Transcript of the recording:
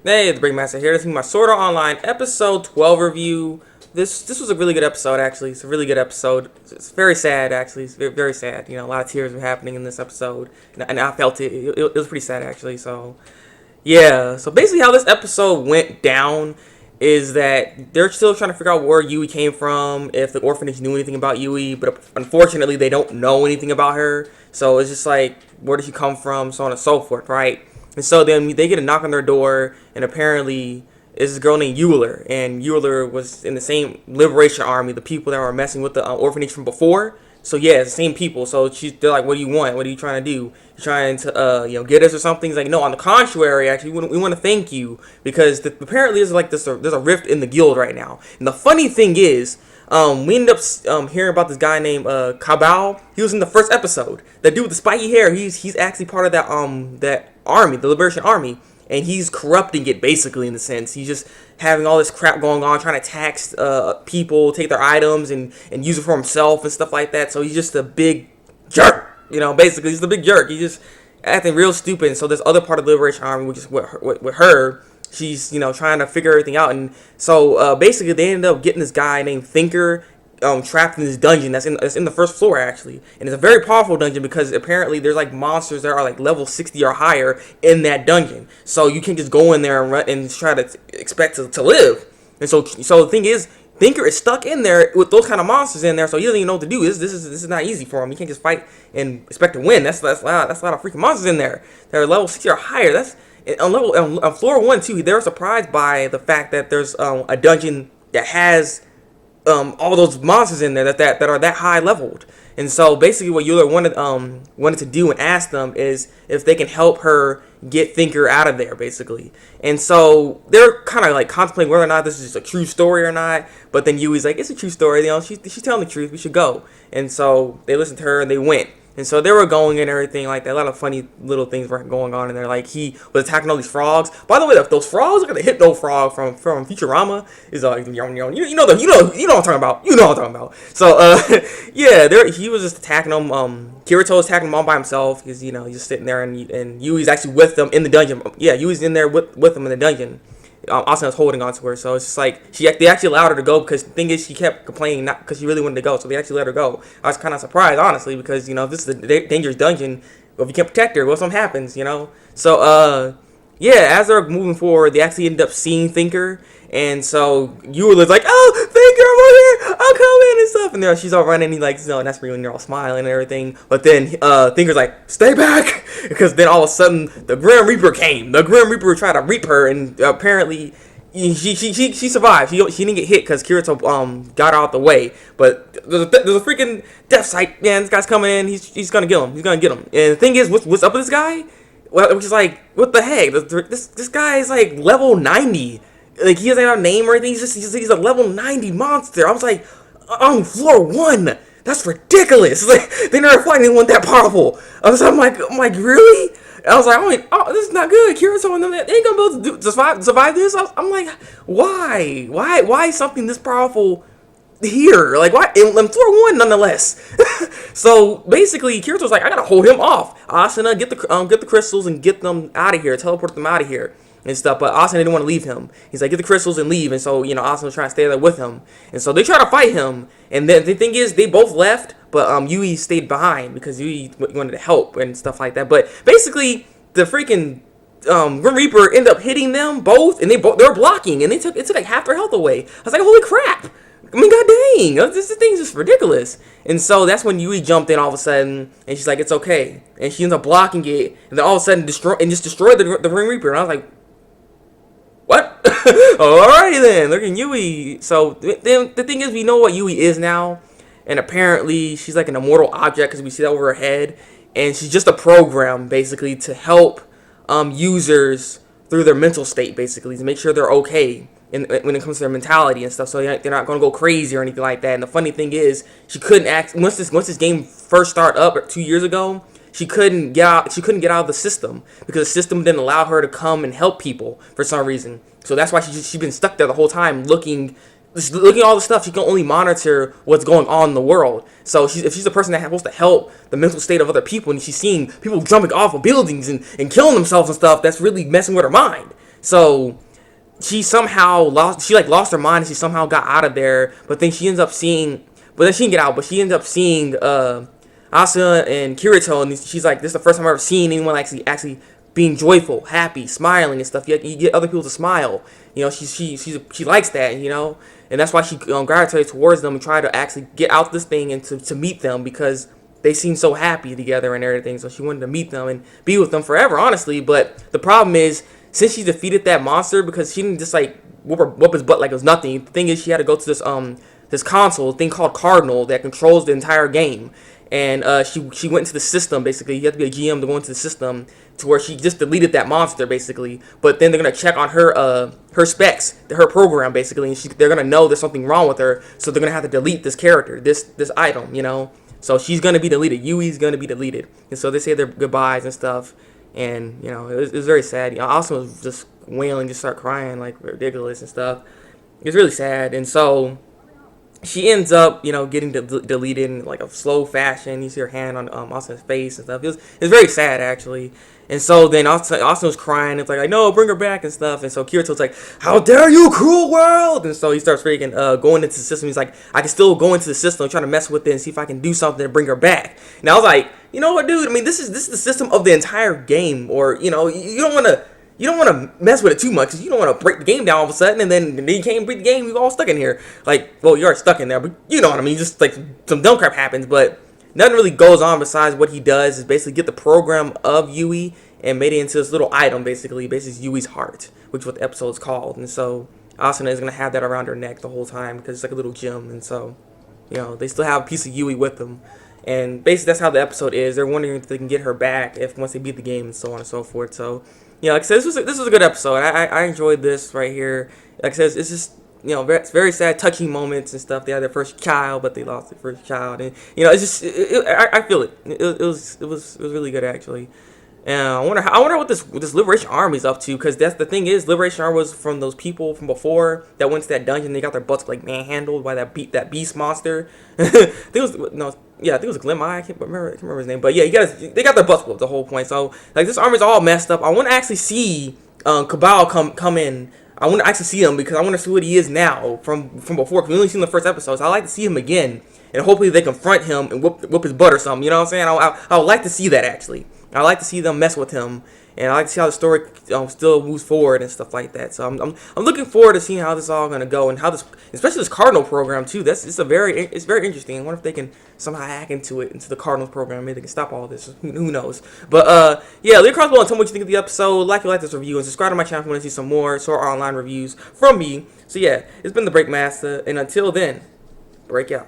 Hey, the Breakmaster here. This is my Sword Art Online episode 12 review. This was a really good episode, actually. It's a really good episode. It's very sad, actually. It's very, very sad. You know, a lot of tears were happening in this episode, and I felt it. It was pretty sad, actually. So, yeah. So basically, how this episode went down is that they're still trying to figure out where Yui came from, if the orphanage knew anything about Yui, but unfortunately, they don't know anything about her. So it's just like, where did she come from, so on and so forth, right? And so then they get a knock on their door, and apparently it's this girl named Euler, and Euler was in the same liberation army, the people that were messing with the orphanage from before. So yeah, it's the same people. So they're like, "What do you want? What are you trying to do? You trying to get us or something?" He's like, "No, on the contrary, actually, we want to thank you because apparently there's a rift in the guild right now." And the funny thing is, we ended up hearing about this guy named Cabal. He was in the first episode. That dude with the spiky hair. He's actually part of that army, the Liberation Army, and he's corrupting it basically in the sense. He's just having all this crap going on, trying to tax people, take their items, and use it for himself and stuff like that. So he's just a big jerk, basically he's a big jerk. He's just acting real stupid. And so this other part of the Liberation Army, which is with her, she's trying to figure everything out. And so basically they ended up getting this guy named Thinker trapped in this dungeon that's in the first floor, actually. And it's a very powerful dungeon because apparently there's like monsters that are like level 60 or higher in that dungeon. So you can't just go in there and run and try to expect to live. And so the thing is, Thinker is stuck in there with those kind of monsters in there, so he doesn't even know what to do. This is not easy for him. He can't just fight and expect to win. That's a lot of freaking monsters in there that are level 60 or higher. That's on floor 1 too. They were surprised by the fact that there's a dungeon that has all those monsters in there that are that high leveled. And so basically what Euler wanted to do and ask them is if they can help her get Thinker out of there, basically. And so they're kind of like contemplating whether or not this is just a true story or not. But then Yui's like, it's a true story, she's telling the truth, we should go. And so they listened to her and they went. And so they were going and everything like that. A lot of funny little things were going on in there. Like he was attacking all these frogs. By the way, those frogs, look at the Hypno frog from Futurama. Is like, you know what I'm talking about. You know what I'm talking about. So yeah, he was just attacking them. Kirito was attacking them all by himself because he's just sitting there, and Yui's actually with them in the dungeon. Yeah, Yui's in there with them in the dungeon. Asuna was holding on to her, so it's just like they actually allowed her to go because the thing is she kept complaining, not because she really wanted to go, so they actually let her go. I was kind of surprised, honestly, because this is a dangerous dungeon. If you can't protect her, what something happens, So yeah, as they're moving forward, they actually end up seeing Thinker, and so Euler's like, "Oh, Thinker, I'm over here, I'll come in," and stuff, and she's all running, and he's like, "No," and that's when they're all smiling and everything. But then Thinker's like, "Stay back," because then all of a sudden the Grim Reaper came. The Grim Reaper tried to reap her, and apparently she survived. She didn't get hit because Kirito got out the way. But there's a freaking death sight. Man, this guy's coming in. He's gonna get him. He's gonna get him. And the thing is, what's up with this guy? Well, which is like, what the heck? This guy is like level 90. Like, he doesn't have a name or anything. He's a level 90 monster. I was like, on floor 1. That's ridiculous. Like, they never fought anyone that powerful. I'm like, really? I was like, oh, this is not good. Kirito and them, they ain't gonna be able to survive this. I'm like, why? Why is something this powerful here? Like, why? And floor 1, nonetheless. So basically, Kirito's like, I gotta hold him off. Asuna, get the crystals and get them out of here. Teleport them out of here and stuff. But Asuna didn't want to leave him. He's like, get the crystals and leave. And so Asuna was trying to stay there with him. And so they try to fight him. And then the thing is, they both left, but Yui stayed behind because Yui wanted to help and stuff like that. But basically, the freaking Grim Reaper ended up hitting them both, and they were blocking, and it took like half their health away. I was like, holy crap! I mean, god dang, this thing's just ridiculous. And so that's when Yui jumped in all of a sudden, and she's like, it's okay. And she ends up blocking it, and then all of a sudden destroyed the Grim Reaper. And I was like, what? Alrighty then, look at Yui. So the thing is, we know what Yui is now, and apparently she's like an immortal object because we see that over her head, and she's just a program basically to help users through their mental state, basically to make sure they're okay when it comes to their mentality and stuff, so they're not going to go crazy or anything like that. And the funny thing is, she couldn't act once this game first started up 2 years ago. She couldn't get out of the system because the system didn't allow her to come and help people for some reason. So that's why she's been stuck there the whole time, looking at all the stuff. She can only monitor what's going on in the world. So if she's a person that's supposed to help the mental state of other people, and she's seeing people jumping off of buildings and killing themselves and stuff, that's really messing with her mind. So she somehow lost her mind and she somehow got out of there. But then she ends up seeing, but then she didn't get out. But she ends up seeing Asuka and Kirito, and she's like, this is the first time I've ever seen anyone actually being joyful, happy, smiling and stuff. You get other people to smile. She likes that, and that's why she gravitated towards them and tried to actually get out this thing and to meet them because they seem so happy together and everything. So she wanted to meet them and be with them forever, honestly. But the problem is, since she defeated that monster, because she didn't just like whoop his butt like it was nothing. The thing is, she had to go to this console thing called Cardinal that controls the entire game. And she went into the system, basically. You have to be a GM to go into the system to where she just deleted that monster, basically. But then they're going to check on her specs, her program, basically. And they're going to know there's something wrong with her. So they're going to have to delete this character, this item, So she's going to be deleted. Yui's going to be deleted. And so they say their goodbyes and stuff. And, it was very sad. Austin was just wailing, just start crying, like, ridiculous and stuff. It was really sad. And so she ends up, getting deleted in like a slow fashion. You see her hand on Austin's face and stuff. It was very sad, actually. And so then Austin was crying. It's like, no, bring her back and stuff. And so Kirito's like, how dare you, cruel world! And so he starts freaking going into the system. He's like, I can still go into the system, trying to mess with it and see if I can do something to bring her back. And I was like, you know what, dude? I mean, this is the system of the entire game. Or you don't want to. You don't want to mess with it too much because you don't want to break the game down all of a sudden and then you can't break the game. You're all stuck in here. Like, well, you're stuck in there, but you know what I mean. Just like some dumb crap happens, but nothing really goes on besides what he does is basically get the program of Yui and made it into this little item, basically Yui's heart, which is what the episode's called. And so Asuna is going to have that around her neck the whole time because it's like a little gem. And so, they still have a piece of Yui with them. And basically that's how the episode is. They're wondering if they can get her back once they beat the game and so on and so forth. So, like I said, this was a good episode. I enjoyed this right here. Like I said, it's just it's very sad, touching moments and stuff. They had their first child, but they lost their first child, and it's just I feel it. It was really good, actually. And I wonder what this Liberation Army is up to, because that's the thing is, Liberation Army was from those people from before that went to that dungeon. They got their butts like manhandled by that beast monster. I think it was Glimeye. I can't remember his name, but yeah, they got their butts whooped the whole point. So like this army's all messed up. I want to actually see Cabal come in. I want to actually see him because I want to see what he is now from before. Cause we only seen the first episode, so I like to see him again, and hopefully they confront him and whoop his butt or something. You know what I'm saying? I would like to see that, actually. I like to see them mess with him, and I like to see how the story still moves forward and stuff like that. So I'm looking forward to seeing how this is all gonna go and how especially this Cardinal program too. It's very interesting. I wonder if they can somehow hack into the Cardinals program. Maybe they can stop all this. Who knows? But yeah, leave a comment below and tell me what you think of the episode. Like this review and subscribe to my channel if you want to see some more Sword Art Online reviews from me. So yeah, it's been the Breakmaster, and until then, break out.